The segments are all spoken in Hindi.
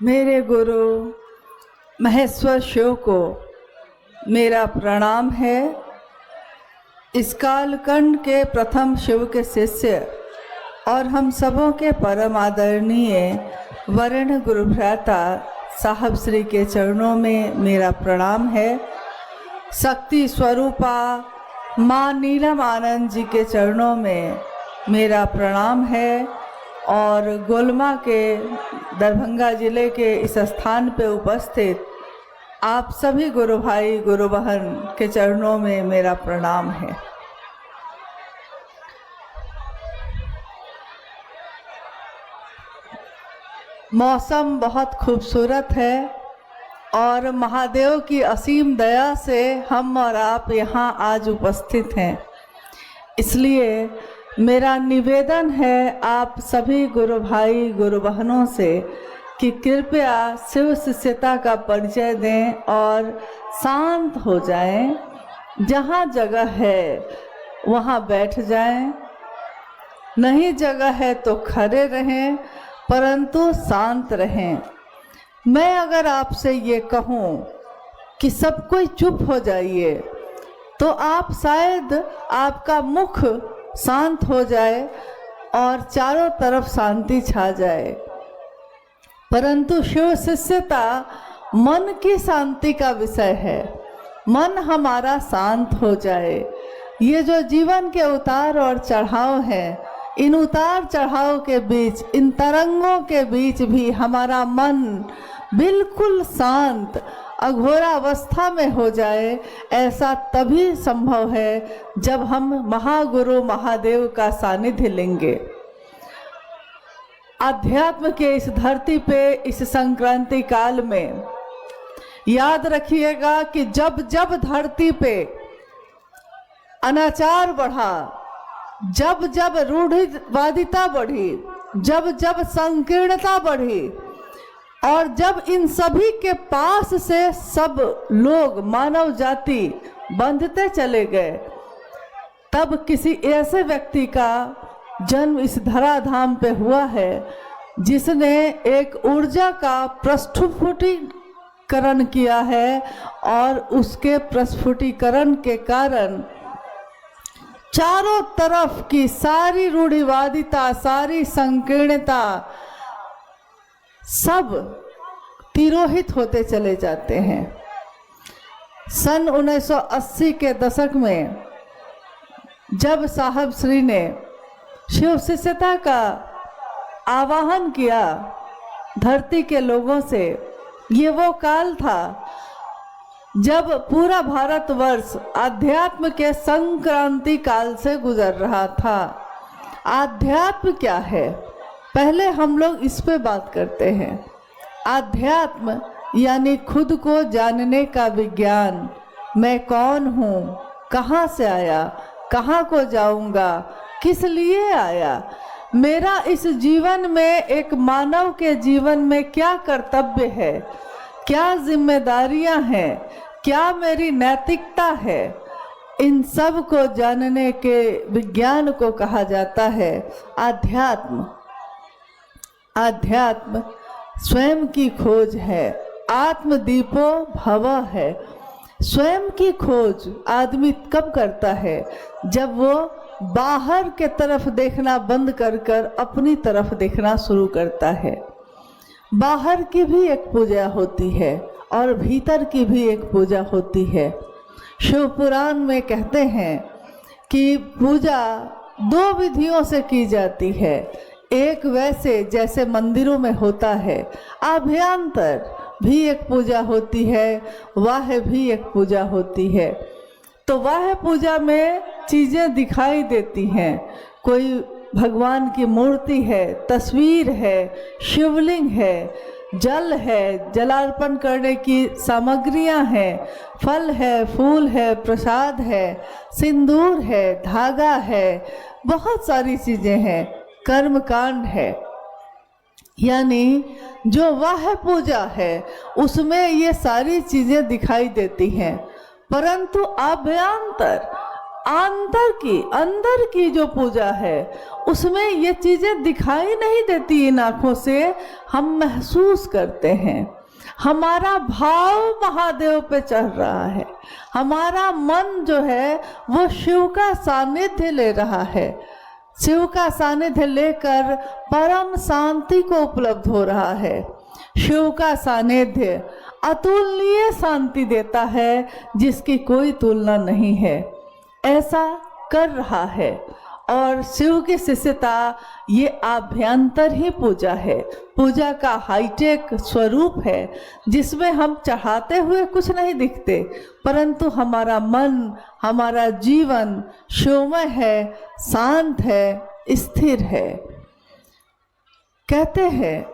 मेरे गुरु महेश्वर शिव को मेरा प्रणाम है। इस कालखंड के प्रथम शिव के शिष्य और हम सबों के परम आदरणीय वर्ण गुरु भ्राता साहब श्री के चरणों में मेरा प्रणाम है। शक्ति स्वरूपा माँ नीलम आनंद जी के चरणों में मेरा प्रणाम है और गोलमा के दरभंगा जिले के इस स्थान पे उपस्थित आप सभी गुरु भाई गुरु बहन के चरणों में मेरा प्रणाम है। मौसम बहुत खूबसूरत है और महादेव की असीम दया से हम और आप यहाँ आज उपस्थित हैं। इसलिए मेरा निवेदन है आप सभी गुरु भाई गुरु बहनों से कि कृपया शिव शिष्यता का परिचय दें और शांत हो जाएं। जहाँ जगह है वहाँ बैठ जाएं, नहीं जगह है तो खड़े रहें, परंतु शांत रहें। मैं अगर आपसे ये कहूँ कि सब कोई चुप हो जाइए तो आप शायद आपका मुख शांत हो जाए और चारों तरफ शांति छा जाए, परंतु शिव शिष्यता मन की शांति का विषय है। मन हमारा शांत हो जाए। ये जो जीवन के उतार और चढ़ाव हैं, इन उतार चढ़ाव के बीच, इन तरंगों के बीच भी हमारा मन बिल्कुल शांत अघोरा अवस्था में हो जाए, ऐसा तभी संभव है जब हम महागुरु महादेव का सानिध्य लेंगे। अध्यात्म के इस धरती पे इस संक्रांति काल में याद रखिएगा कि जब जब धरती पे अनाचार बढ़ा, जब जब रूढ़िवादिता बढ़ी, जब जब संकीर्णता बढ़ी और जब इन सभी के पास से सब लोग मानव जाति बंधते चले गए, तब किसी ऐसे व्यक्ति का जन्म इस धराधाम पे हुआ है जिसने एक ऊर्जा का प्रस्फुटीकरण किया है और उसके प्रस्फुटीकरण के कारण चारों तरफ की सारी रूढ़िवादिता, सारी संकीर्णता सब तिरोहित होते चले जाते हैं। सन 1980 के दशक में जब साहब श्री ने शिव शिष्यता का आवाहन किया धरती के लोगों से, ये वो काल था जब पूरा भारतवर्ष आध्यात्म के संक्रांति काल से गुजर रहा था। आध्यात्म क्या है, पहले हम लोग इस पे बात करते हैं। आध्यात्म यानी खुद को जानने का विज्ञान। मैं कौन हूँ, कहाँ से आया, कहाँ को जाऊँगा, किस लिए आया, मेरा इस जीवन में, एक मानव के जीवन में क्या कर्तव्य है, क्या जिम्मेदारियां हैं, क्या मेरी नैतिकता है, इन सब को जानने के विज्ञान को कहा जाता है आध्यात्म। आध्यात्म स्वयं की खोज है। आत्मदीपो भव है। स्वयं की खोज आदमी कब करता है, जब वो बाहर के तरफ देखना बंद कर कर अपनी तरफ देखना शुरू करता है। बाहर की भी एक पूजा होती है और भीतर की भी एक पूजा होती है। शिव पुराण में कहते हैं कि पूजा दो विधियों से की जाती है। एक वैसे जैसे मंदिरों में होता है, अभ्यंतर भी एक पूजा होती है, बाह्य भी एक पूजा होती है। तो बाह्य पूजा में चीज़ें दिखाई देती हैं, कोई भगवान की मूर्ति है, तस्वीर है, शिवलिंग है, जल है, जलार्पण करने की सामग्रियां हैं, फल है, फूल है, प्रसाद है, सिंदूर है, धागा है, बहुत सारी चीज़ें हैं, कर्मकांड है। यानी जो वह पूजा है उसमें ये सारी चीज़ें दिखाई देती हैं, परंतु अभ्यंतर अंदर की जो पूजा है उसमें ये चीजें दिखाई नहीं देती, इन आंखों से हम महसूस करते हैं। हमारा भाव महादेव पे चढ़ रहा है, हमारा मन जो है वो शिव का सानिध्य ले रहा है, शिव का सानिध्य लेकर परम शांति को उपलब्ध हो रहा है। शिव का सानिध्य अतुलनीय शांति देता है जिसकी कोई तुलना नहीं है, ऐसा कर रहा है। और शिव की शिष्यता ये आभ्यंतर ही पूजा है, पूजा का हाईटेक स्वरूप है जिसमें हम चढ़ाते हुए कुछ नहीं दिखते, परंतु हमारा मन, हमारा जीवन शिवमय है, शांत है, स्थिर है। कहते हैं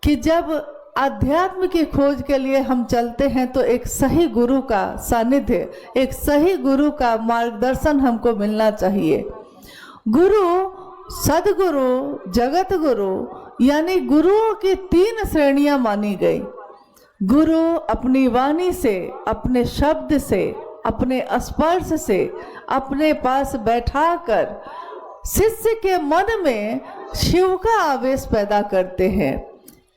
कि जब अध्यात्म की खोज के लिए हम चलते हैं तो एक सही गुरु का सानिध्य, एक सही गुरु का मार्गदर्शन हमको मिलना चाहिए। गुरु, सदगुरु, जगत गुरु, यानी गुरुओं की 3 श्रेणियां मानी गई। गुरु अपनी वाणी से, अपने शब्द से, अपने स्पर्श से अपने पास बैठाकर शिष्य के मन में शिव का आवेश पैदा करते हैं।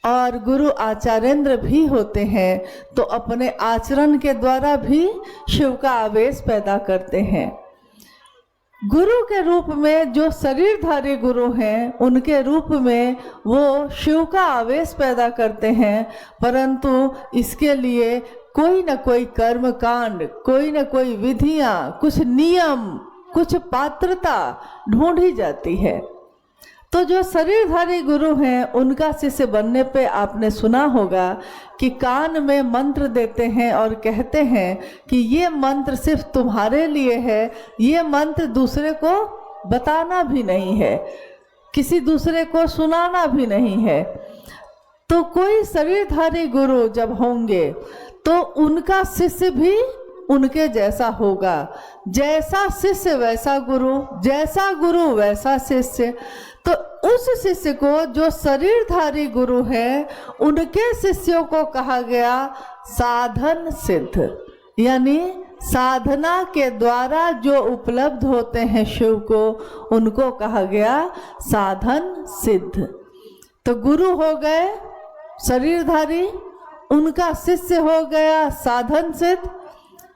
और गुरु आचार्येंद्र भी होते हैं तो अपने आचरण के द्वारा भी शिव का आवेश पैदा करते हैं। गुरु के रूप में जो शरीरधारी गुरु हैं उनके रूप में वो शिव का आवेश पैदा करते हैं, परंतु इसके लिए कोई न कोई कर्म कांड, कोई न कोई विधियां, कुछ नियम, कुछ पात्रता ढूंढी जाती है। तो जो शरीरधारी गुरु हैं उनका शिष्य बनने पे आपने सुना होगा कि कान में मंत्र देते हैं और कहते हैं कि ये मंत्र सिर्फ तुम्हारे लिए है, ये मंत्र दूसरे को बताना भी नहीं है, किसी दूसरे को सुनाना भी नहीं है। तो कोई शरीरधारी गुरु जब होंगे तो उनका शिष्य भी उनके जैसा होगा। जैसा शिष्य वैसा गुरु, जैसा गुरु वैसा शिष्य। तो उस शिष्य को जो शरीरधारी गुरु है उनके शिष्यों को कहा गया साधन सिद्ध, यानी साधना के द्वारा जो उपलब्ध होते हैं शिव को, उनको कहा गया साधन सिद्ध। तो गुरु हो गए शरीरधारी, उनका शिष्य हो गया साधन सिद्ध,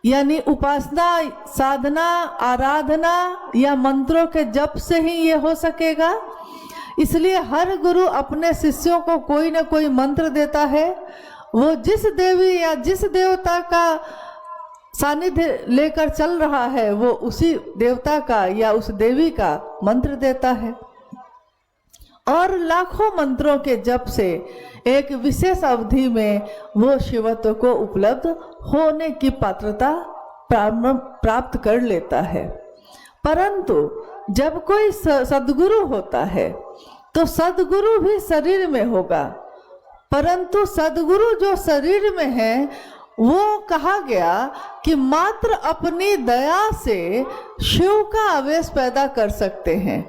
यानी उपासना, साधना, आराधना या मंत्रों के जप से ही ये हो सकेगा। इसलिए हर गुरु अपने शिष्यों को कोई ना कोई मंत्र देता है। वो जिस देवी या जिस देवता का सानिध्य लेकर चल रहा है वो उसी देवता का या उस देवी का मंत्र देता है। और लाखों मंत्रों के जप से एक विशेष अवधि में वो शिवत्व को उपलब्ध होने की पात्रता प्राप्त कर लेता है। परंतु जब कोई सद्गुरु होता है तो सद्गुरु भी शरीर में होगा, परंतु सद्गुरु जो शरीर में है वो कहा गया कि मात्र अपनी दया से शिव का आवेश पैदा कर सकते हैं।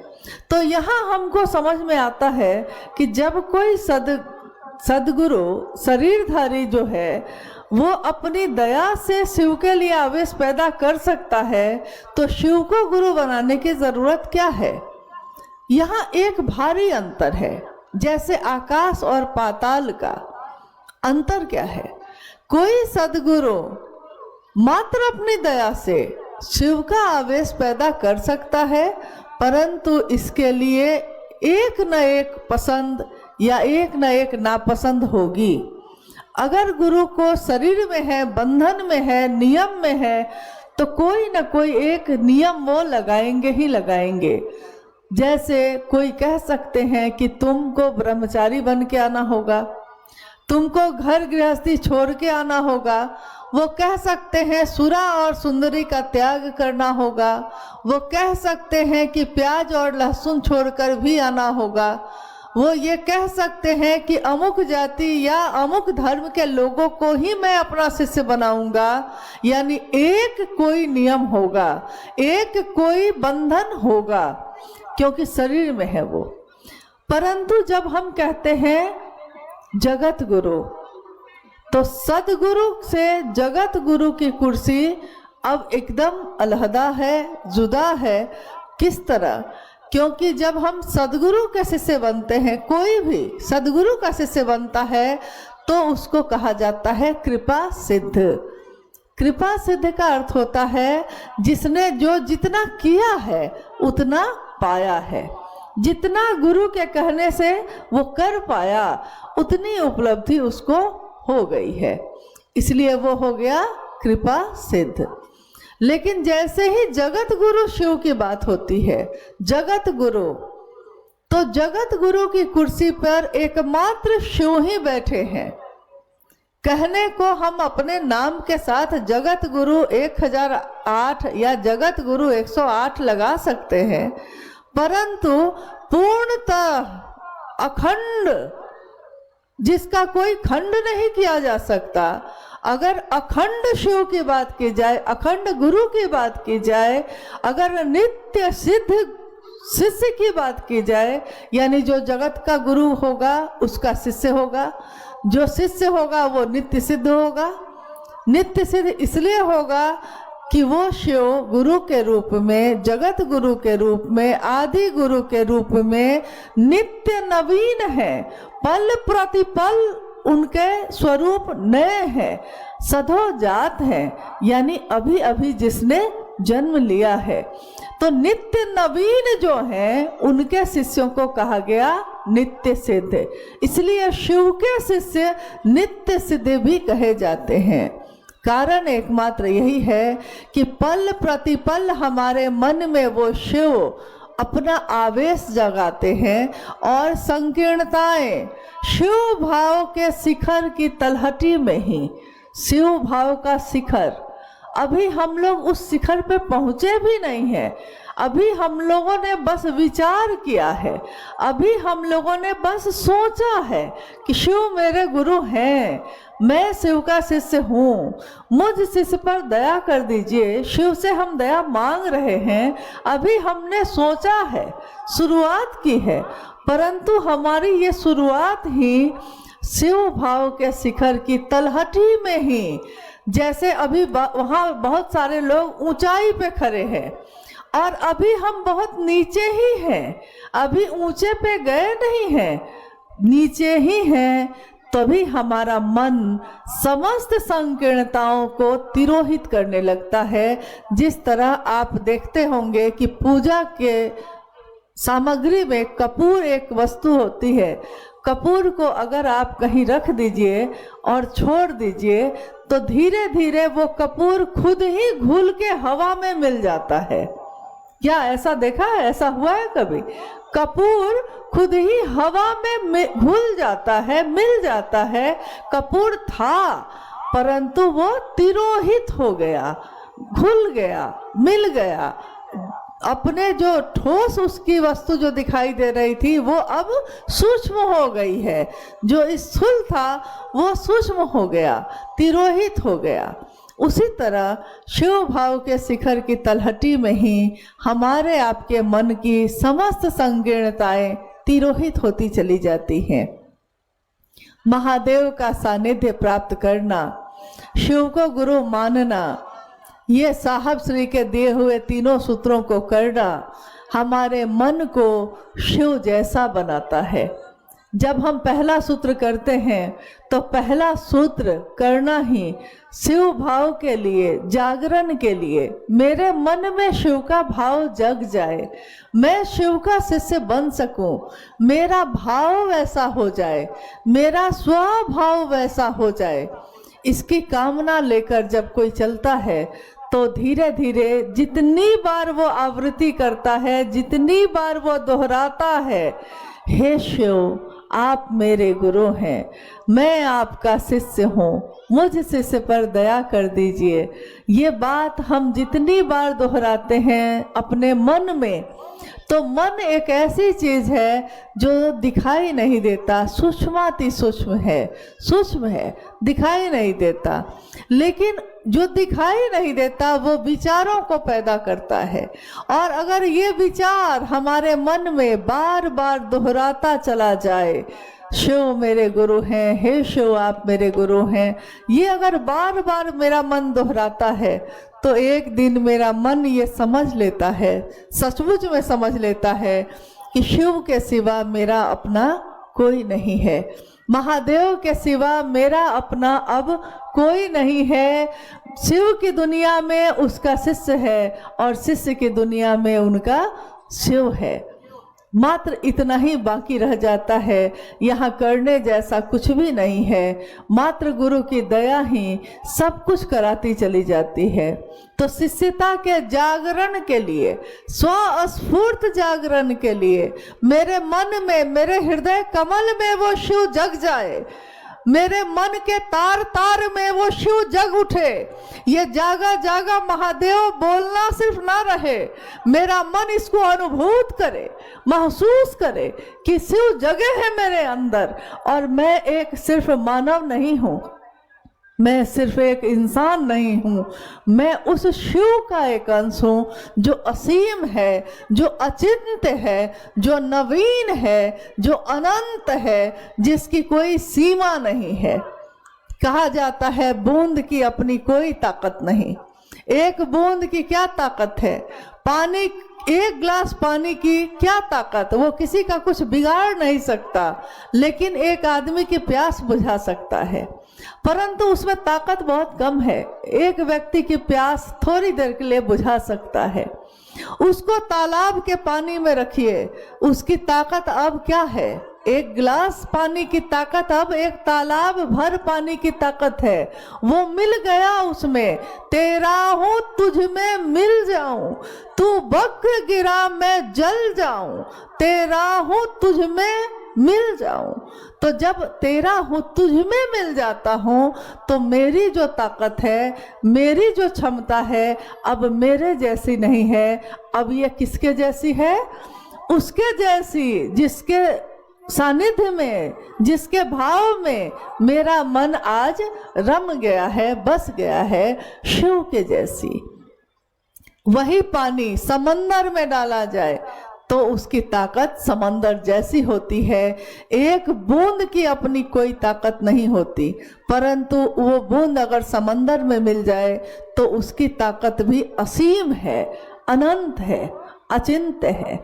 तो यहाँ हमको समझ में आता है कि जब कोई सद्गुरु शरीरधारी जो है वो अपनी दया से शिव के लिए आवेश पैदा कर सकता है तो शिव को गुरु बनाने की जरूरत क्या है। यहाँ एक भारी अंतर है, जैसे आकाश और पाताल का अंतर क्या है। कोई सद्गुरु मात्र अपनी दया से शिव का आवेश पैदा कर सकता है, परंतु इसके लिए एक न एक पसंद या एक न एक नापसंद होगी। अगर गुरु को शरीर में है, बंधन में है, नियम में है, तो कोई न कोई एक नियम वो लगाएंगे ही लगाएंगे। जैसे कोई कह सकते हैं कि तुमको ब्रह्मचारी बन के आना होगा, तुमको घर गृहस्थी छोड़ के आना होगा। वो कह सकते हैं सुरा और सुंदरी का त्याग करना होगा। वो कह सकते हैं कि प्याज और लहसुन छोड़कर भी आना होगा। वो ये कह सकते हैं कि अमुक जाति या अमुक धर्म के लोगों को ही मैं अपना शिष्य बनाऊंगा। यानी एक कोई नियम होगा, एक कोई बंधन होगा, क्योंकि शरीर में है वो। परंतु जब हम कहते हैं जगत गुरु, तो सदगुरु से जगत गुरु की कुर्सी अब एकदम अलहदा है, जुदा है। किस तरह? क्योंकि जब हम सदगुरु के शिष्य बनते हैं, कोई भी सदगुरु का शिष्य बनता है, तो उसको कहा जाता है कृपा सिद्ध। कृपा सिद्ध का अर्थ होता है जिसने जो जितना किया है उतना पाया है, जितना गुरु के कहने से वो कर पाया उतनी उपलब्धि उसको हो गई है, इसलिए वो हो गया कृपा सिद्ध। लेकिन जैसे ही जगत गुरु शिव की बात होती है, जगत गुरु, तो जगत गुरु की कुर्सी पर एकमात्र शिव ही बैठे हैं। कहने को हम अपने नाम के साथ जगत गुरु 1008 या जगत गुरु 108 लगा सकते हैं, परंतु पूर्णतः अखंड, जिसका कोई खंड नहीं किया जा सकता, अगर अखंड शिव की बात की जाए, अखंड गुरु की बात की जाए, अगर नित्य सिद्ध शिष्य की बात की जाए, यानी जो जगत का गुरु होगा उसका शिष्य होगा, जो शिष्य होगा वो नित्य सिद्ध होगा। नित्य सिद्ध इसलिए होगा कि वो शिव गुरु के रूप में, जगत गुरु के रूप में, आदि गुरु के रूप में नित्य नवीन है, पल प्रतिपल उनके स्वरूप नए हैं, सधोजात हैं, यानी अभी अभी जिसने जन्म लिया है। तो नित्य नवीन जो हैं उनके शिष्यों को कहा गया नित्य सिद्ध। इसलिए शिव के शिष्य नित्य सिद्ध भी कहे जाते हैं। कारण एकमात्र यही है कि पल प्रतिपल हमारे मन में वो शिव अपना आवेश जगाते हैं और संकीर्णताएं शिव भाव के शिखर की तलहटी में ही, शिव भाव का शिखर, अभी हम लोग उस शिखर पे पहुंचे भी नहीं हैं। अभी हम लोगों ने बस विचार किया है, अभी हम लोगों ने बस सोचा है कि शिव मेरे गुरु हैं, मैं शिव का शिष्य हूँ, मुझ शिष्य पर दया कर दीजिए, शिव से हम दया मांग रहे हैं। अभी हमने सोचा है, शुरुआत की है, परंतु हमारी ये शुरुआत ही शिव भाव के शिखर की तलहटी में ही, जैसे अभी वहाँ बहुत सारे लोग ऊंचाई पे खड़े हैं और अभी हम बहुत नीचे ही हैं, अभी ऊंचे पे गए नहीं हैं, नीचे ही हैं, तभी हमारा मन समस्त संकीर्णताओं को तिरोहित करने लगता है। जिस तरह आप देखते होंगे कि पूजा के सामग्री में कपूर एक वस्तु होती है, कपूर को अगर आप कहीं रख दीजिए और छोड़ दीजिए तो धीरे धीरे वो कपूर खुद ही घुल के हवा में मिल जाता है। क्या ऐसा देखा है? ऐसा हुआ है कभी? कपूर खुद ही हवा में घुल जाता है, मिल जाता है। कपूर था परंतु वो तिरोहित हो गया, घुल गया, मिल गया। अपने जो ठोस उसकी वस्तु जो दिखाई दे रही थी वो अब सूक्ष्म हो गई है, जो स्थूल था वो सूक्ष्म हो गया, तिरोहित हो गया। उसी तरह शिव भाव के शिखर की तलहटी में ही हमारे आपके मन की समस्त संकीर्णताएं तिरोहित होती चली जाती हैं। महादेव का सानिध्य प्राप्त करना, शिव को गुरु मानना, ये साहब श्री के दिए हुए तीनों सूत्रों को करना हमारे मन को शिव जैसा बनाता है। जब हम पहला सूत्र करते हैं तो पहला सूत्र करना ही शिव भाव के लिए, जागरण के लिए, मेरे मन में शिव का भाव जग जाए, मैं शिव का शिष्य बन सकूं, मेरा भाव वैसा हो जाए, मेरा स्वभाव वैसा हो जाए, इसकी कामना लेकर जब कोई चलता है तो धीरे धीरे जितनी बार वो आवृत्ति करता है, जितनी बार वो दोहराता है, हे शिव आप मेरे गुरु हैं, मैं आपका शिष्य हूँ, मुझ शिष्य पर दया कर दीजिए, ये बात हम जितनी बार दोहराते हैं अपने मन में, तो मन एक ऐसी चीज है जो दिखाई नहीं देता, सूक्ष्माति सूक्ष्म है, सूक्ष्म है, दिखाई नहीं देता, लेकिन जो दिखाई नहीं देता वो विचारों को पैदा करता है। और अगर ये विचार हमारे मन में बार बार दोहराता चला जाए, शिव मेरे गुरु हैं, हे शिव आप मेरे गुरु हैं, ये अगर बार बार मेरा मन दोहराता है तो एक दिन मेरा मन ये समझ लेता है, सचमुच में समझ लेता है कि शिव के सिवा मेरा अपना कोई नहीं है, महादेव के सिवा मेरा अपना अब कोई नहीं है। शिव की दुनिया में उसका शिष्य है और शिष्य की दुनिया में उनका शिव है। मात्र इतना ही बाकी रह जाता है, यहाँ करने जैसा कुछ भी नहीं है, मात्र गुरु की दया ही सब कुछ कराती चली जाती है। तो शिष्यता के जागरण के लिए, स्वस्फूर्त जागरण के लिए मेरे मन में, मेरे हृदय कमल में वो शिव जग जाए, मेरे मन के तार तार में वो शिव जग उठे, ये जागा जागा महादेव बोलना सिर्फ ना रहे, मेरा मन इसको अनुभूत करे, महसूस करे कि शिव जगे है मेरे अंदर और मैं एक सिर्फ मानव नहीं हूँ, मैं सिर्फ एक इंसान नहीं हूँ, मैं उस शिव का एक अंश हूँ जो असीम है, जो अचिंत्य है, जो नवीन है, जो अनंत है, जिसकी कोई सीमा नहीं है। कहा जाता है बूंद की अपनी कोई ताकत नहीं। एक बूंद की क्या ताकत है? पानी, एक गिलास पानी की क्या ताकत? वो किसी का कुछ बिगाड़ नहीं सकता, लेकिन एक आदमी की प्यास बुझा सकता है, परंतु उसमें ताकत बहुत कम है। एक व्यक्ति की प्यास थोड़ी देर के लिए बुझा सकता है। उसको तालाब के पानी में रखिए, उसकी ताकत अब क्या है? एक गिलास पानी की ताकत अब एक तालाब भर पानी की ताकत है। वो मिल गया उसमें, तेरा हूँ तुझ में मिल जाऊं, तू बक्र गिरा मैं जल जाऊं, तेरा हूँ तुझ में मिल जाऊं। तो जब तेरा हूँ तुझ में मिल जाता हूँ तो मेरी जो ताकत है, मेरी जो क्षमता है, अब मेरे जैसी नहीं है, अब ये किसके जैसी है? उसके जैसी जिसके सानिध्य में, जिसके भाव में मेरा मन आज रम गया है, बस गया है, शिव के जैसी। वही पानी समंदर में डाला जाए तो उसकी ताकत समंदर जैसी होती है। एक बूंद की अपनी कोई ताकत नहीं होती, परंतु वो बूंद अगर समंदर में मिल जाए तो उसकी ताकत भी असीम है, अनंत है, अचिंत्य है।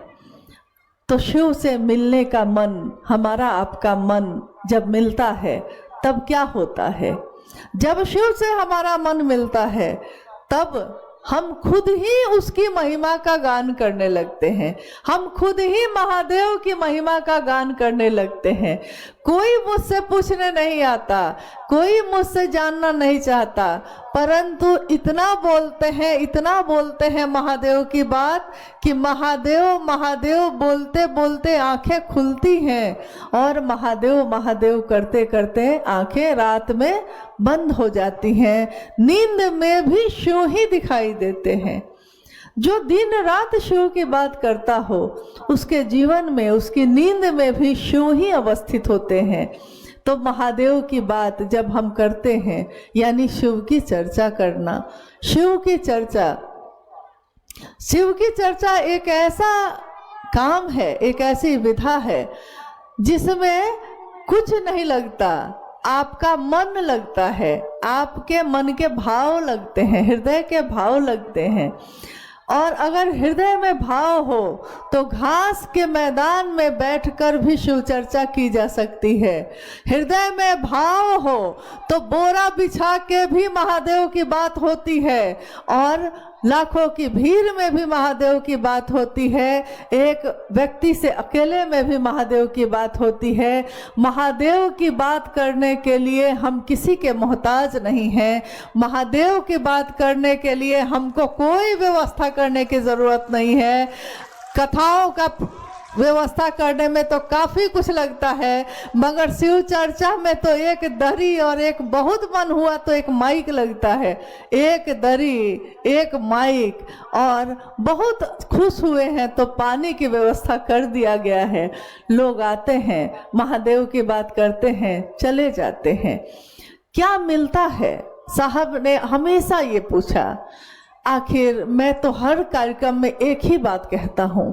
तो शिव से मिलने का मन, हमारा आपका मन जब मिलता है तब क्या होता है? जब शिव से हमारा मन मिलता है तब हम खुद ही उसकी महिमा का गान करने लगते हैं, हम खुद ही महादेव की महिमा का गान करने लगते हैं। कोई मुझसे पूछने नहीं आता, कोई मुझसे जानना नहीं चाहता, परंतु इतना बोलते हैं महादेव की बात कि महादेव महादेव बोलते बोलते आंखें खुलती हैं और महादेव महादेव करते करते आंखें रात में बंद हो जाती हैं। नींद में भी शिव ही दिखाई देते हैं। जो दिन रात शिव की बात करता हो उसके जीवन में, उसकी नींद में भी शिव ही अवस्थित होते हैं। तो महादेव की बात जब हम करते हैं, यानी शिव की चर्चा करना, शिव की चर्चा एक ऐसा काम है, एक ऐसी विधा है जिसमें कुछ नहीं लगता, आपका मन लगता है, आपके मन के भाव लगते हैं, हृदय के भाव लगते हैं। और अगर हृदय में भाव हो तो घास के मैदान में बैठकर भी शिव चर्चा की जा सकती है। हृदय में भाव हो तो बोरा बिछा के भी महादेव की बात होती है और लाखों की भीड़ में भी महादेव की बात होती है। एक व्यक्ति से अकेले में भी महादेव की बात होती है। महादेव की बात करने के लिए हम किसी के मोहताज नहीं हैं। महादेव की बात करने के लिए हमको कोई व्यवस्था करने की ज़रूरत नहीं है। कथाओं का व्यवस्था करने में तो काफ़ी कुछ लगता है, मगर शिव चर्चा में तो एक दरी और एक बहुत मन हुआ तो एक माइक लगता है। एक दरी, एक माइक, और बहुत खुश हुए हैं तो पानी की व्यवस्था कर दिया गया है। लोग आते हैं, महादेव की बात करते हैं, चले जाते हैं। क्या मिलता है? साहब ने हमेशा ये पूछा। आखिर मैं तो हर कार्यक्रम में एक ही बात कहता हूँ,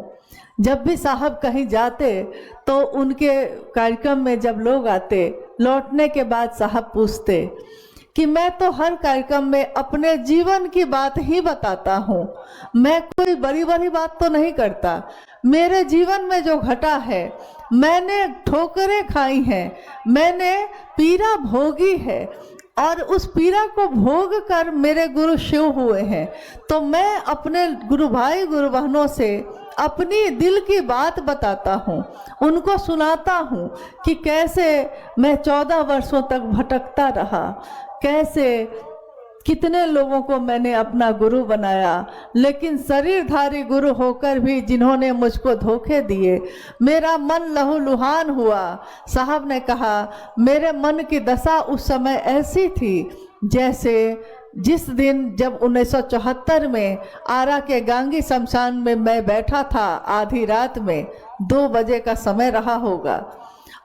जब भी साहब कहीं जाते तो उनके कार्यक्रम में जब लोग आते, लौटने के बाद साहब पूछते कि मैं तो हर कार्यक्रम में अपने जीवन की बात ही बताता हूँ, मैं कोई बड़ी बड़ी बात तो नहीं करता। मेरे जीवन में जो घटा है, मैंने ठोकरें खाई हैं, मैंने पीड़ा भोगी है और उस पीड़ा को भोग कर मेरे गुरु शिव हुए हैं। तो मैं अपने गुरु भाई गुरु बहनों से अपनी दिल की बात बताता हूँ, उनको सुनाता हूँ कि कैसे मैं 14 वर्षों तक भटकता रहा, कैसे कितने लोगों को मैंने अपना गुरु बनाया, लेकिन शरीरधारी गुरु होकर भी जिन्होंने मुझको धोखे दिए, मेरा मन लहूलुहान हुआ। साहब ने कहा मेरे मन की दशा उस समय ऐसी थी जैसे जिस दिन जब 1974 में आरा के गांगी शमशान में मैं बैठा था, आधी रात में 2 बजे का समय रहा होगा,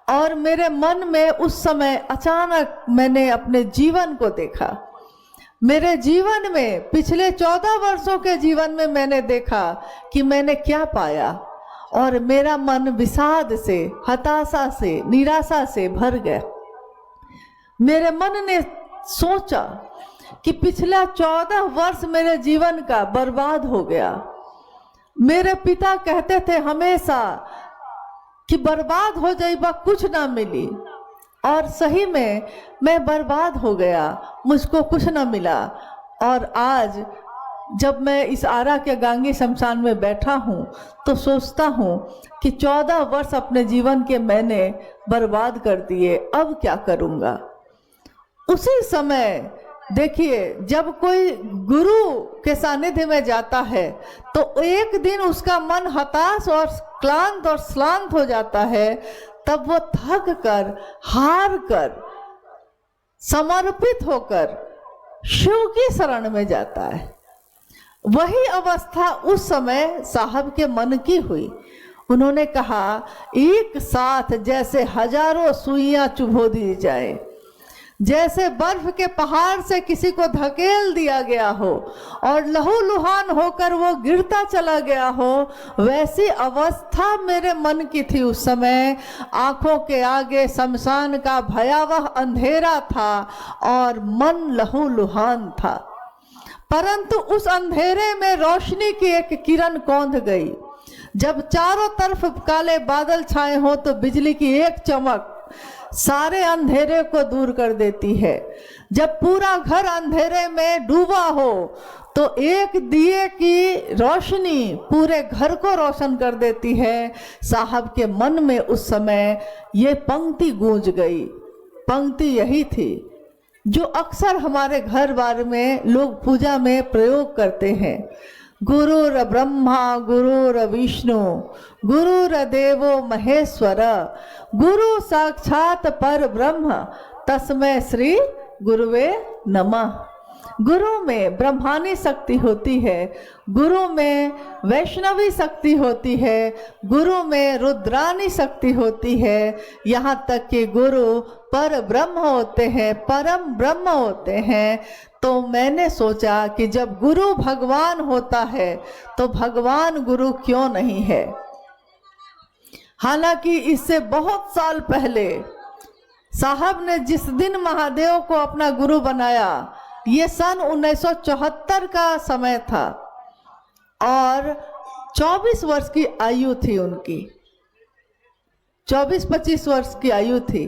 और मेरे मन में उस समय अचानक मैंने अपने जीवन को देखा। मेरे जीवन में पिछले 14 वर्षों के जीवन में मैंने देखा कि मैंने क्या पाया, और मेरा मन विषाद से, हताशा से, निराशा से भर गया। मेरे मन ने सोचा कि पिछला 14 वर्ष मेरे जीवन का बर्बाद हो गया। मेरे पिता कहते थे हमेशा कि बर्बाद हो जाइबा, कुछ ना मिली, और सही में मैं बर्बाद हो गया, मुझको कुछ ना मिला। और आज जब मैं इस आरा के गांगी शमशान में बैठा हूँ तो सोचता हूँ कि 14 वर्ष अपने जीवन के मैंने बर्बाद कर दिए, अब क्या करूँगा। उसी समय देखिए, जब कोई गुरु के सानिध्य में जाता है तो एक दिन उसका मन हताश और क्लांत और श्रांत हो जाता है, तब वो थक कर, हार कर, समर्पित होकर शिव की शरण में जाता है। वही अवस्था उस समय साहब के मन की हुई। उन्होंने कहा एक साथ जैसे हजारों सुइयां चुभो दी जाए, जैसे बर्फ के पहाड़ से किसी को धकेल दिया गया हो और लहूलुहान होकर वो गिरता चला गया हो, वैसी अवस्था मेरे मन की थी उस समय। आंखों के आगे शमशान का भयावह अंधेरा था और मन लहूलुहान था, परंतु उस अंधेरे में रोशनी की एक किरण कौंध गई। जब चारों तरफ काले बादल छाए हो तो बिजली की एक चमक सारे अंधेरे को दूर कर देती है। जब पूरा घर अंधेरे में डूबा हो तो एक दिए की रोशनी पूरे घर को रोशन कर देती है। साहब के मन में उस समय ये पंक्ति गूंज गई। पंक्ति यही थी जो अक्सर हमारे घर बार में लोग पूजा में प्रयोग करते हैं। गुरुर ब्रह्मा गुरुर विष्णु गुरुर देवो महेश्वर गुरु साक्षात पर ब्रह्म तस्मै श्री गुरुवे नमः। गुरु में ब्रह्मानी शक्ति होती है, गुरु में वैष्णवी शक्ति होती है, गुरु में रुद्रानी शक्ति होती है, यहाँ तक कि गुरु पर ब्रह्म होते हैं, परम ब्रह्म होते हैं। तो मैंने सोचा कि जब गुरु भगवान होता है तो भगवान गुरु क्यों नहीं है। हालांकि इससे बहुत साल पहले साहब ने जिस दिन महादेव को अपना गुरु बनाया, ये सन 1974 का समय था और 24 वर्ष की आयु थी उनकी, 24-25 वर्ष की आयु थी।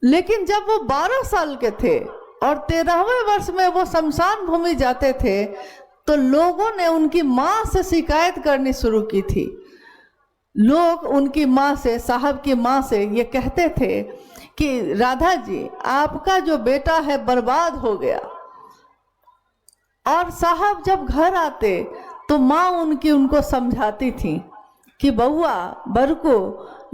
लेकिन जब वो 12 साल के थे और 13वें वर्ष में वो शमशान भूमि जाते थे तो लोगों ने उनकी माँ से शिकायत करनी शुरू की थी। लोग उनकी माँ से, साहब की माँ से ये कहते थे कि राधा जी, आपका जो बेटा है बर्बाद हो गया। और साहब जब घर आते तो माँ उनकी उनको समझाती थी कि बउआ बरको,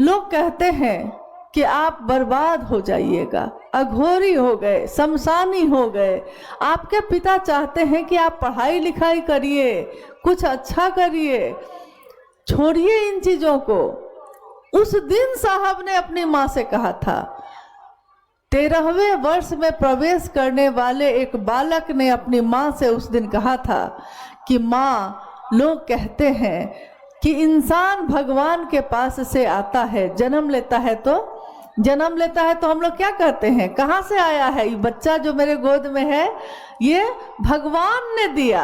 लोग कहते हैं कि आप बर्बाद हो जाइएगा, अघोरी हो गए, शमशानी हो गए। आपके पिता चाहते हैं कि आप पढ़ाई लिखाई करिए, कुछ अच्छा करिए, छोड़िए इन चीजों को। उस दिन साहब ने अपनी माँ से कहा था। 13वें वर्ष में प्रवेश करने वाले एक बालक ने अपनी माँ से उस दिन कहा था कि माँ, लोग कहते हैं कि इंसान भगवान के पास से आता है, जन्म लेता है तो हम लोग क्या कहते हैं, कहाँ से आया है ये बच्चा जो मेरे गोद में है, ये भगवान ने दिया,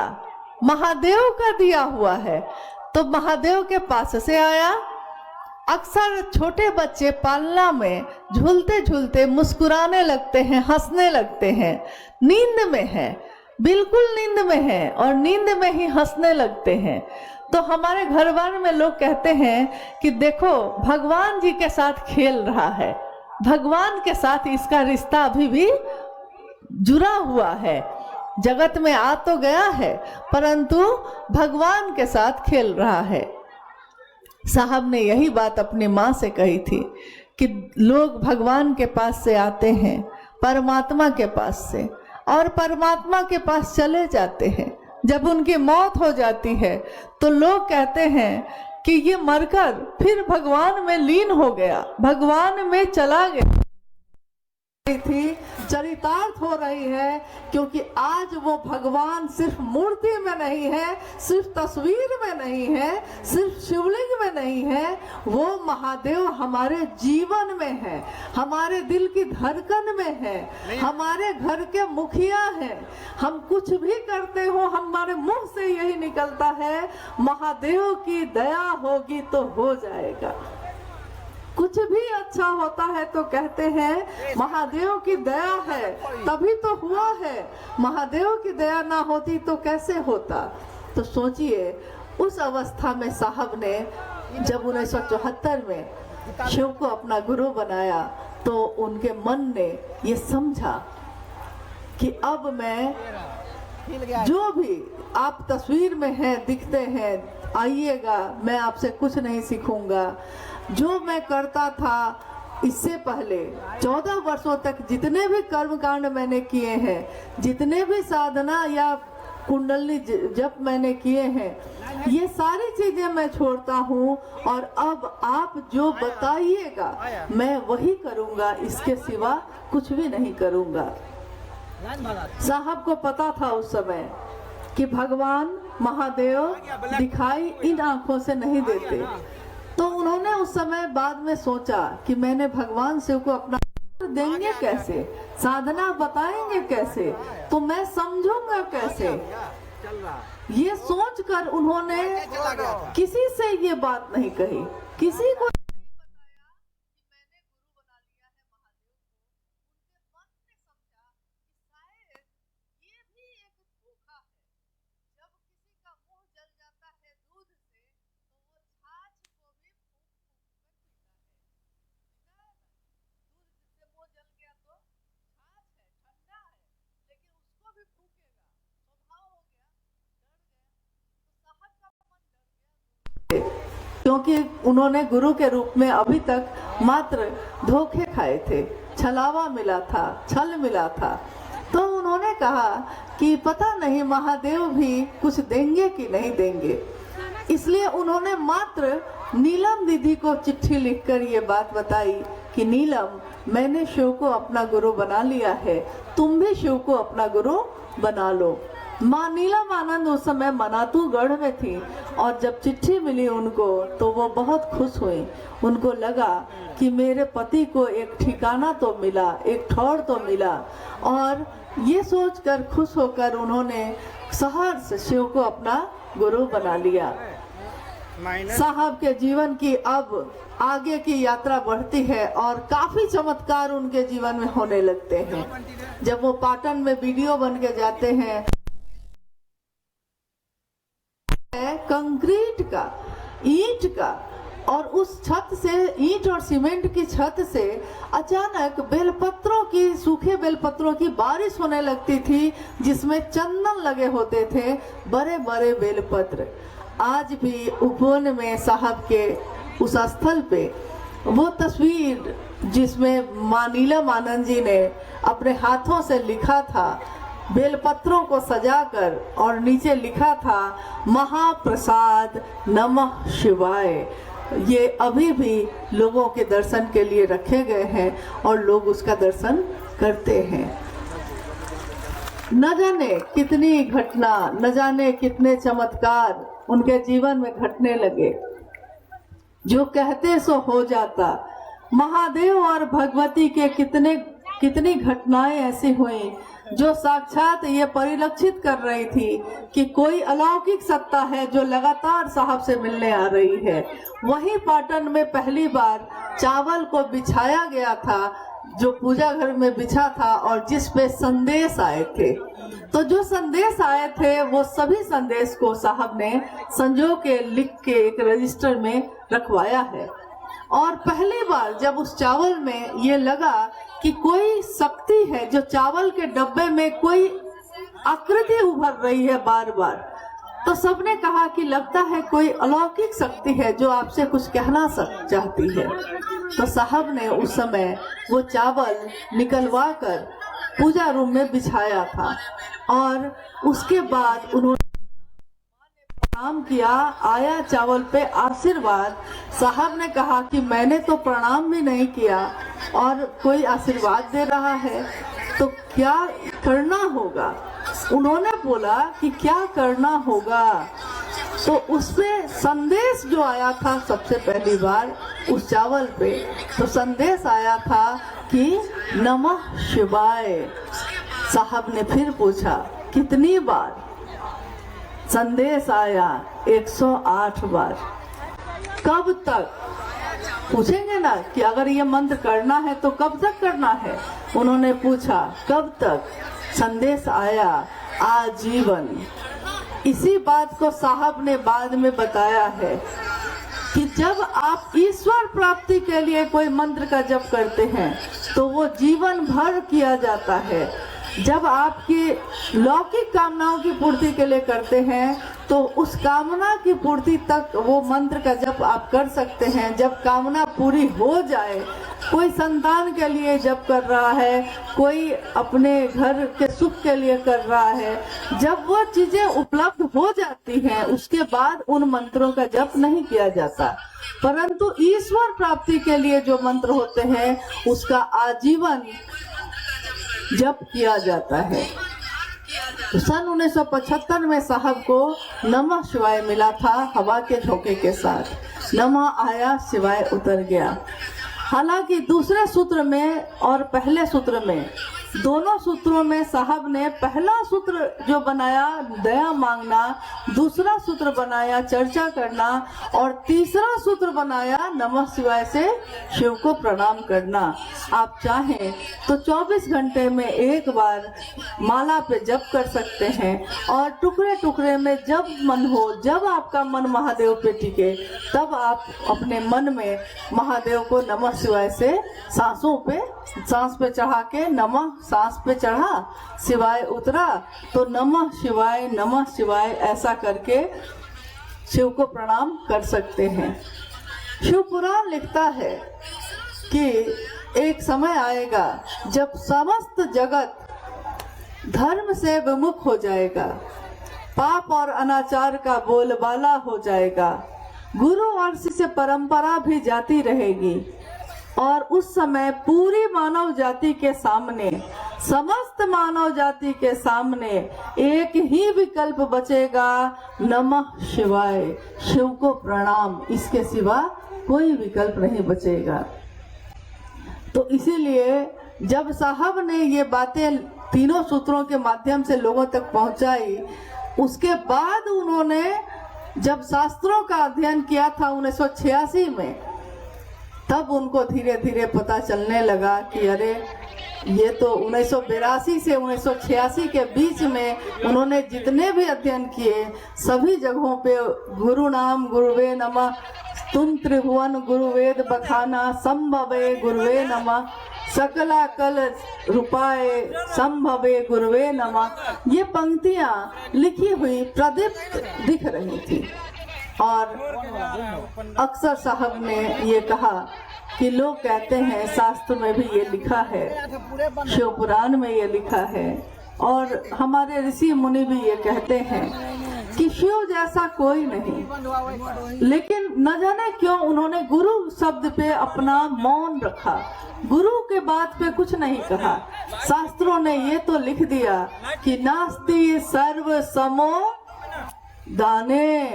महादेव का दिया हुआ है, तो महादेव के पास से आया। अक्सर छोटे बच्चे पालना में झूलते झूलते मुस्कुराने लगते हैं, हंसने लगते हैं, नींद में है, बिल्कुल नींद में है और नींद में ही हंसने लगते हैं। तो हमारे घर बार में लोग कहते हैं कि देखो भगवान जी के साथ खेल रहा है, भगवान के साथ इसका रिश्ता अभी भी जुड़ा हुआ है, जगत में आ तो गया है परंतु भगवान के साथ खेल रहा है। साहब ने यही बात अपनी माँ से कही थी कि लोग भगवान के पास से आते हैं, परमात्मा के पास से, और परमात्मा के पास चले जाते हैं। जब उनकी मौत हो जाती है तो लोग कहते हैं कि ये मरकर फिर भगवान में लीन हो गया, भगवान में चला गया थी, चरितार्थ हो रही है, क्योंकि आज वो भगवान सिर्फ मूर्ति में नहीं है, सिर्फ तस्वीर में नहीं है, सिर्फ शिवलिंग में नहीं है, वो महादेव हमारे जीवन में है, हमारे दिल की धड़कन में है, हमारे घर के मुखिया हैं। हम कुछ भी करते हो हमारे मुंह से यही निकलता है, महादेव की दया होगी तो हो जाएगा। कुछ भी अच्छा होता है तो कहते हैं महादेव की दया है तभी तो हुआ है, महादेव की दया ना होती तो कैसे होता। तो सोचिए उस अवस्था में साहब ने जब 1974 में शिव को अपना गुरु बनाया तो उनके मन ने ये समझा कि अब मैं जो भी आप तस्वीर में हैं, दिखते हैं, आइएगा, मैं आपसे कुछ नहीं सीखूंगा। जो मैं करता था इससे पहले 14 वर्षों तक जितने भी कर्म कांड मैंने किए हैं, जितने भी साधना या कुंडली जप मैंने किए हैं, ये सारी चीजें मैं छोड़ता हूँ और अब आप जो बताइएगा मैं वही करूँगा, इसके सिवा कुछ भी नहीं करूँगा। साहब को पता था उस समय कि भगवान महादेव दिखाई इन आंखों से नहीं देते, तो उन्होंने उस समय बाद में सोचा कि मैंने भगवान शिव को अपना देंगे कैसे, साधना बताएंगे कैसे, तो मैं समझूंगा कैसे। ये सोचकर उन्होंने किसी से ये बात नहीं कही, किसी को क्योंकि उन्होंने गुरु के रूप में अभी तक मात्र धोखे खाए थे, छलावा मिला था, छल मिला था। तो उन्होंने कहा कि पता नहीं महादेव भी कुछ देंगे कि नहीं देंगे, इसलिए उन्होंने मात्र नीलम दीदी को चिट्ठी लिखकर ये बात बताई कि नीलम, मैंने शिव को अपना गुरु बना लिया है, तुम भी शिव को अपना गुरु बना लो। माँ नीलम आनंद उस समय मनातूगढ़ में थी और जब चिट्ठी मिली उनको तो वो बहुत खुश हुई। उनको लगा कि मेरे पति को एक ठिकाना तो मिला, एक ठौर तो मिला, और ये सोचकर खुश होकर उन्होंने सहर्ष शिव को अपना गुरु बना लिया। साहब के जीवन की अब आगे की यात्रा बढ़ती है और काफी चमत्कार उनके जीवन में होने लगते हैं। जब वो पाटन में वीडियो बन के जाते हैं, कंक्रीट का, ईंट का, और उस छत से, ईंट और सीमेंट की छत से अचानक बेलपत्रों की, सूखे बेलपत्रों की बारिश होने लगती थी, जिसमें चंदन लगे होते थे, बड़े बड़े बेलपत्र। आज भी उपवन में साहब के उस स्थल पे वो तस्वीर जिसमें माँ नीलम आनंद जी ने अपने हाथों से लिखा था, बेलपत्रों को सजाकर, और नीचे लिखा था महाप्रसाद नमः शिवाय, ये अभी भी लोगों के दर्शन के लिए रखे गए हैं और लोग उसका दर्शन करते हैं। न जाने कितनी घटना, न जाने कितने चमत्कार उनके जीवन में घटने लगे। जो कहते सो हो जाता। महादेव और भगवती के कितनी घटनाएं ऐसी हुई जो साक्षात ये परिलक्षित कर रही थी कि कोई अलौकिक सत्ता है जो लगातार साहब से मिलने आ रही है। वहीं पाटन में पहली बार चावल को बिछाया गया था, जो पूजा घर में बिछा था और जिस पे संदेश आए थे। तो जो संदेश आए थे वो सभी संदेश को साहब ने संजो के लिख के एक रजिस्टर में रखवाया है। और पहली बार जब उस चावल में ये लगा कि कोई शक्ति है, जो चावल के डब्बे में कोई आकृति उभर रही है बार बार, तो सबने कहा कि लगता है कोई अलौकिक शक्ति है जो आपसे कुछ कहना चाहती है। तो साहब ने उस समय वो चावल निकलवा कर पूजा रूम में बिछाया था और उसके बाद उन्होंने प्रणाम किया। आया चावल पे आशीर्वाद। साहब ने कहा कि मैंने तो प्रणाम भी नहीं किया और कोई आशीर्वाद दे रहा है, तो क्या करना होगा। उन्होंने बोला कि क्या करना होगा। तो उसपे संदेश जो आया था सबसे पहली बार उस चावल पे, तो संदेश आया था कि नमः शिवाय। साहब ने फिर पूछा कितनी बार। संदेश आया 108 बार। कब तक पूछेंगे ना कि अगर ये मंत्र करना है तो कब तक करना है। उन्होंने पूछा कब तक। संदेश आया आजीवन। इसी बात को साहब ने बाद में बताया है कि जब आप ईश्वर प्राप्ति के लिए कोई मंत्र का जप करते हैं तो वो जीवन भर किया जाता है। जब आपकी लौकिक कामनाओं की पूर्ति के लिए करते हैं तो उस कामना की पूर्ति तक वो मंत्र का जप आप कर सकते हैं। जब कामना पूरी हो जाए, कोई संतान के लिए जप कर रहा है, कोई अपने घर के सुख के लिए कर रहा है, जब वो चीजें उपलब्ध हो जाती हैं उसके बाद उन मंत्रों का जप नहीं किया जाता। परंतु ईश्वर प्राप्ति के लिए जो मंत्र होते हैं उसका आजीवन जप किया जाता है। तो सन 1975 में साहब को नमः शिवाय मिला था हवा के झोंके के साथ। नमः आया, शिवाय उतर गया। हालांकि दूसरे सूत्र में और पहले सूत्र में, दोनों सूत्रों में साहब ने पहला सूत्र जो बनाया दया मांगना, दूसरा सूत्र बनाया चर्चा करना और तीसरा सूत्र बनाया नमः शिवाय से शिव को प्रणाम करना। आप चाहें तो 24 घंटे में एक बार माला पे जप कर सकते हैं और टुकड़े टुकड़े में जब मन हो, जब आपका मन महादेव पे टिके, तब आप अपने मन में महादेव को नमः शिवाय से सांस पे चढ़ा के नमः, सांस पे चढ़ा शिवाय उतरा तो नमः शिवाय ऐसा करके शिव को प्रणाम कर सकते हैं। शिव पुराण लिखता है कि एक समय आएगा जब समस्त जगत धर्म से विमुख हो जाएगा, पाप और अनाचार का बोलबाला हो जाएगा, गुरु और शिष्य परंपरा भी जाती रहेगी और उस समय पूरी मानव जाति के सामने, समस्त मानव जाति के सामने एक ही विकल्प बचेगा, नमः शिवाय, शिव को प्रणाम। इसके सिवा कोई विकल्प नहीं बचेगा। तो इसीलिए जब साहब ने ये बातें तीनों सूत्रों के माध्यम से लोगों तक पहुंचाई, उसके बाद उन्होंने जब शास्त्रों का अध्ययन किया था 1986 में, तब उनको धीरे धीरे पता चलने लगा कि अरे ये तो 1982 से 1986 के बीच में उन्होंने जितने भी अध्ययन किए सभी जगहों पे गुरु नाम गुरुवे नमः, तुम त्रिभुवन गुरुवेद बखाना, संभवे गुरुवे नमः, सकला कल रूपाए संभवे गुरुवे नमः, ये पंक्तियां लिखी हुई प्रदीप्त दिख रही थी। और अक्सर साहब ने ये कहा कि लोग कहते हैं शास्त्र में भी ये लिखा है, शिव पुराण में ये लिखा है और हमारे ऋषि मुनि भी ये कहते हैं कि शिव जैसा कोई नहीं। लेकिन न जाने क्यों उन्होंने गुरु शब्द पे अपना मौन रखा, गुरु के बात पे कुछ नहीं कहा। शास्त्रों ने ये तो लिख दिया कि नास्ति सर्व समो दाने,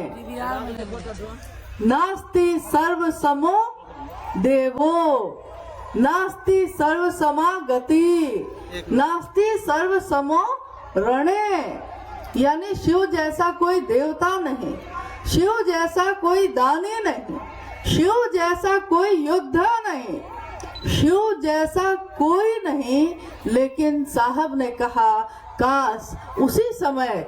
नास्ति सर्वसमो देवो, नास्ति सर्वसमा गति, नास्ति सर्वसमो रणे। यानी शिव जैसा कोई देवता नहीं, शिव जैसा कोई दानी नहीं, शिव जैसा कोई योद्धा नहीं, शिव जैसा कोई नहीं। लेकिन साहब ने कहा काश उसी समय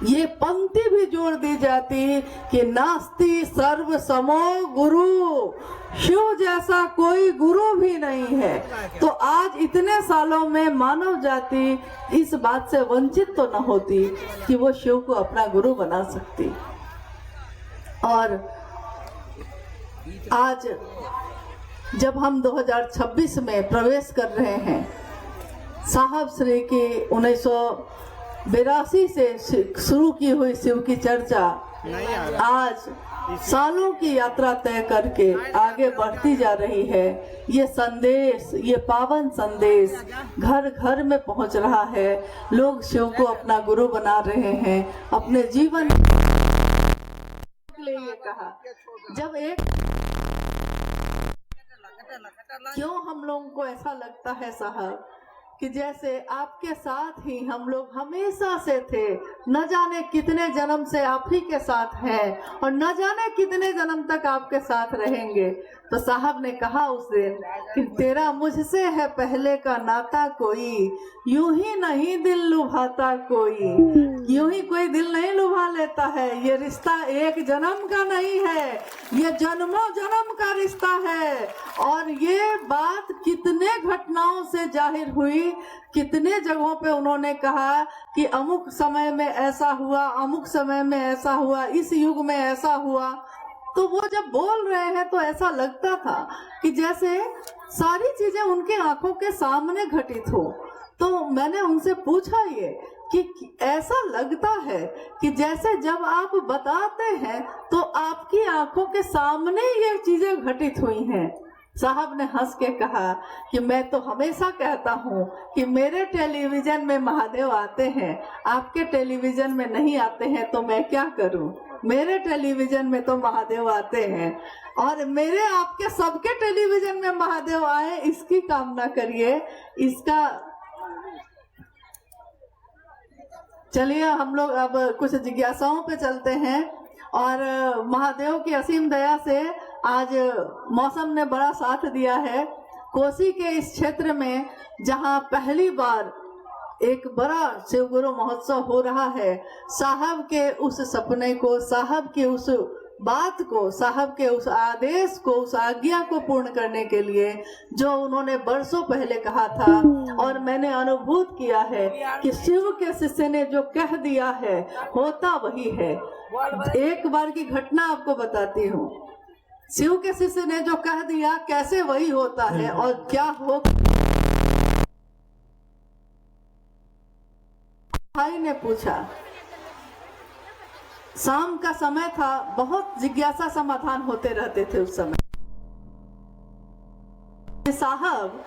ये पंक्ति भी जोड़ दी जाती कि नास्ति सर्व समो गुरु, शिव जैसा कोई गुरु भी नहीं है। तो आज इतने सालों में मानव जाति इस बात से वंचित तो न होती कि वो शिव को अपना गुरु बना सकती। और आज जब हम 2026 में प्रवेश कर रहे हैं, साहब श्री की 1982 से शुरू की हुई शिव की चर्चा आज सालों की यात्रा तय करके आगे बढ़ती जा रही है। ये संदेश, ये पावन संदेश घर घर में पहुंच रहा है। लोग शिव को अपना गुरु बना रहे हैं, अपने जीवन के लिए कहा। जब एक क्यों हम लोगों को ऐसा लगता है साहब कि जैसे आपके साथ ही हम लोग हमेशा से थे, न जाने कितने जन्म से आप ही के साथ हैं और न जाने कितने जन्म तक आपके साथ रहेंगे। तो साहब ने कहा उस दिन कि तेरा मुझसे है पहले का नाता कोई, यूं ही नहीं दिल लुभाता कोई, यूं ही कोई दिल नहीं लुभा लेता है। ये रिश्ता एक जन्म का नहीं है, ये जन्मों जन्म का रिश्ता है। और ये बात कितने घटनाओं से जाहिर हुई, कितने जगहों पे उन्होंने कहा कि अमुक समय में ऐसा हुआ, अमुक समय में ऐसा हुआ, इस युग में ऐसा हुआ। तो वो जब बोल रहे हैं तो ऐसा लगता था कि जैसे सारी चीजें उनके आंखों के सामने घटित हो। तो मैंने उनसे पूछा ये कि ऐसा लगता है कि जैसे जब आप बताते हैं तो आपकी आंखों के सामने ये चीजें घटित हुई हैं। साहब ने हंस के कहा कि मैं तो हमेशा कहता हूँ कि मेरे टेलीविजन में महादेव आते हैं, आपके टेलीविजन में नहीं आते हैं, तो मैं क्या करूँ। मेरे टेलीविजन में तो महादेव आते हैं और मेरे आपके सबके टेलीविजन में महादेव आए, इसकी कामना करिए। इसका चलिए हम लोग अब कुछ जिज्ञासाओं पे चलते हैं। और महादेव की असीम दया से आज मौसम ने बड़ा साथ दिया है। कोसी के इस क्षेत्र में जहां पहली बार एक बड़ा शिवगुरु महोत्सव हो रहा है, साहब के उस सपने को, साहब के उस बात को, साहब के उस आदेश को, उस आज्ञा को पूर्ण करने के लिए जो उन्होंने बरसों पहले कहा था, और मैंने अनुभूत किया है कि शिव के शिष्य ने जो कह दिया है होता वही है। एक बार की घटना आपको बताती हूँ। शिव के शिष्य ने जो कह दिया कैसे वही होता है और क्या हो। भाई ने पूछा, शाम का समय था, बहुत जिज्ञासा समाधान होते रहते थे उस समय। साहब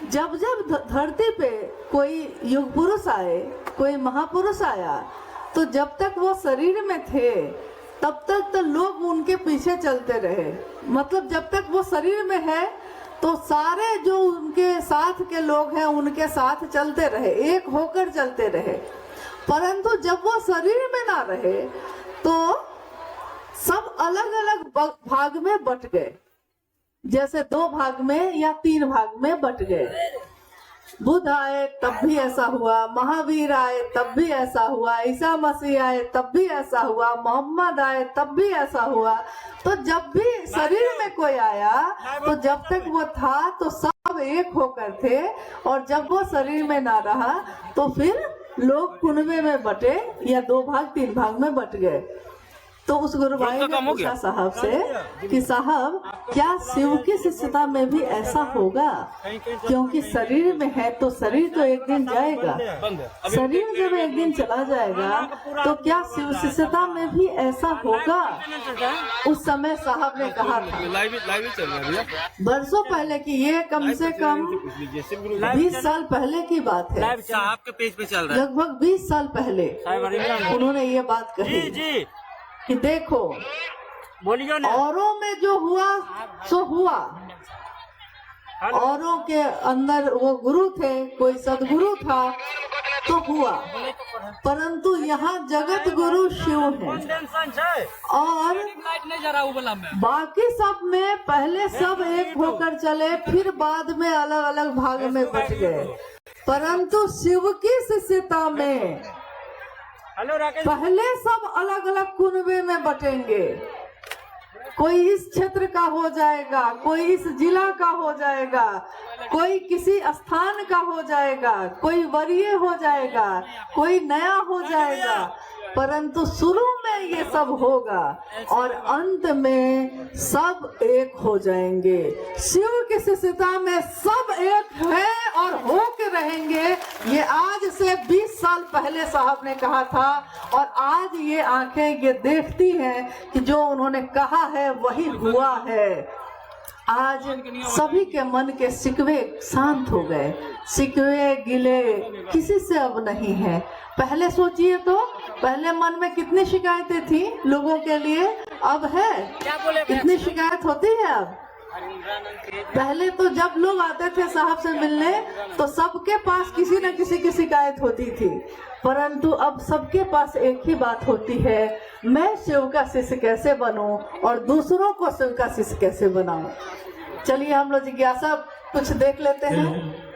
जब जब धरती पे कोई युग पुरुष आए, कोई महापुरुष आया, तो जब तक वो शरीर में थे तब तक तो लोग उनके पीछे चलते रहे। मतलब जब तक वो शरीर में है तो सारे जो उनके साथ के लोग हैं उनके साथ चलते रहे, एक होकर चलते रहे। परंतु जब वो शरीर में ना रहे तो सब अलग अलग भाग में बट गए, जैसे 2 भाग में या 3 भाग में बट गए। बुद्ध आए तब भी ऐसा हुआ, महावीर आए तब भी ऐसा हुआ, ईसा मसीह आए तब भी ऐसा हुआ, मोहम्मद आए तब भी ऐसा हुआ। तो जब भी शरीर में कोई आया तो जब तक वो था तो सब एक होकर थे, और जब वो शरीर में ना रहा तो फिर लोग कुनबे में बटे या 2 भाग 3 भाग में बट गए। तो उस गुरु भाई ने पूछा साहब से कि साहब क्या शिव की शिष्यता में भी ऐसा होगा, क्योंकि शरीर में है तो शरीर तो एक दिन जाएगा, शरीर जब एक दिन चला जाएगा तो क्या शिव शिष्यता में भी ऐसा होगा। उस समय साहब ने कहा था, वर्षों पहले की, ये कम से कम 20 साल पहले की बात है, आपके पेज पे चल रहा है, लगभग 20 साल पहले उन्होंने ये बात कही कि देखो बोलियो ना, औरों में जो हुआ सो हुआ, औरों के अंदर वो गुरु थे, कोई सदगुरु था तो हुआ, परंतु यहाँ जगत गुरु शिव है और बाकी सब में पहले सब एक होकर चले, फिर बाद में अलग अलग भाग में बट गए, परंतु शिव की शिष्यता में पहले सब अलग अलग कुनबे में बटेंगे। कोई इस क्षेत्र का हो जाएगा, कोई इस जिला का हो जाएगा, कोई किसी स्थान का हो जाएगा, कोई वरीय हो जाएगा, कोई नया हो जाएगा, परंतु शुरू में ये सब होगा और अंत में सब एक हो जाएंगे। शिव की शिष्यता में सब एक है और हो के रहेंगे। ये आज से 20 साल पहले साहब ने कहा था और आज ये आंखें ये देखती हैं कि जो उन्होंने कहा है वही हुआ है। आज सभी के मन के सिकवे शांत हो गए, सिकवे गिले किसी से अब नहीं है। पहले सोचिए तो, पहले मन में कितनी शिकायतें थी लोगों के लिए, अब है कितनी शिकायत होती है अब। पहले तो जब लोग आते थे साहब से मिलने तो सबके पास किसी न किसी की शिकायत होती थी, परंतु अब सबके पास एक ही बात होती है, मैं शिव का शिष्य कैसे बनूं और दूसरों को शिव का शिष्य कैसे बनाऊं। चलिए हम लोग जिज्ञासा कुछ देख लेते हैं।